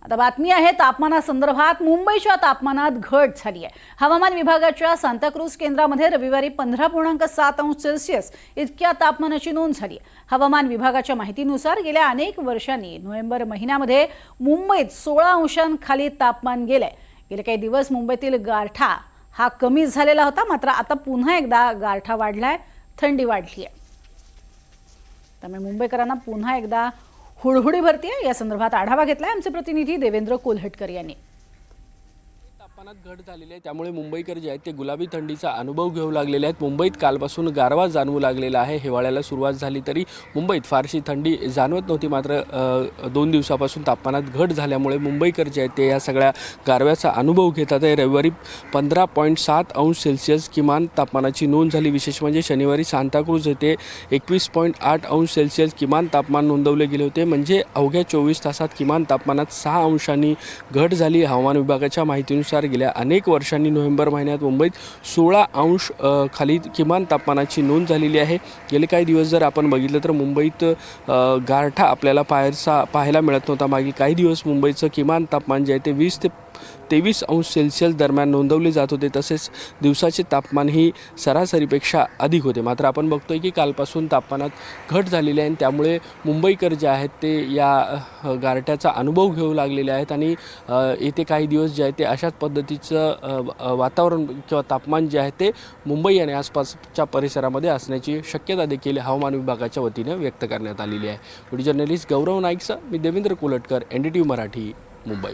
आता बातमी आहे तापमानासंदर्भात। मुंबईच्या तापमानात घट झाली आहे। हवामान विभागाच्या सांताक्रूज केंद्रामध्ये रविवारी 15.7 अंश सेल्सिअस इतक्या तापमानाची नोंद झाली आहे। हवामान विभागाच्या माहितीनुसार गेल्या अनेक वर्षांनी नोव्हेंबर महिन्यामध्ये मुंबईत 16 अंशांखाली तापमान गेलंय। गेले काही दिवस मुंबईतील गारठा हा कमी झालेला होता, मात्र आता पुन्हा एकदा गारठा वाढलाय, थंडी वाढली आहे। त्यामुळे मुंबईकरांना पुन्हा एकदा हुडहुडी भरतीये। या संदर्भात आढावा घेतलाय आमचे प्रतिनिधी देवेंद्र कोल्हटकर यांनी। तापमानात घट झालेली आहे, त्यामुळे मुंबईकर जे आहेत ते गुलाबी थंडीचा अनुभव घेऊ लागलेले आहेत। मुंबईत कालपासून गारवा जाणवू लागलेला आहे। हिवाळ्याला सुरुवात झाली तरी मुंबईत फारशी थंडी जाणवत नव्हती, मात्र 2 दिवसापासून तापमानात घट झाल्यामुळे मुंबईकर जे आहेत ते या सगळ्या गारव्याचा अनुभव घेतात आहे। रविवारी 15.7 अंश सेल्सिअस किमान तापमानाची नोंद झाली। विशेष म्हणजे शनिवारी सांताक्रूज येथे 21.8 अंश सेल्सिअस किमान तापमान नोंदवले गेले होते। म्हणजे अवघ्या 24 तासात किमान तापमानात 6 अंशांनी घट झाली। हवामान विभागाच्या माहितीनुसार गेल्या अनेक वर्षांनी नोव्हेंबर महिन्यात मुंबईत 16 अंश खाली किमान तापमानाची नोंद झालेली आहे। गेले काही दिवस जर आपण बघितलं तर मुंबईत गारठा आपल्याला पाहायला मिळत नव्हता। मागील काही दिवस मुंबईचं किमान तापमान जे आहे ते 20 ते 23 अंश सेल्सिअस दरम्यान नोंदवले जात होते। तसेच दिवसाचे तापमान ही सरासरीपेक्षा अधिक होते। मात्र आपण बघतोय की कालपासून तापमानात घट झालेली आहे, त्यामुळे मुंबईकर जे आहेत ते या गारठ्याचा अनुभव घेऊ लागलेले आहेत आणि येथे काही दिवस जे आहे ते अशाच पद्धतीचं वातावरण किंवा तापमान जे आहे ते मुंबई आणि आसपासच्या परिसरामध्ये असण्याची शक्यता देखील हवामान विभागाच्या वतीने व्यक्त करण्यात आलेली आहे। व्हिडिओ जर्नलिस्ट गौरव नाईकसह मी देवेंद्र कोल्हटकर, NDTV मराठी, मुंबई।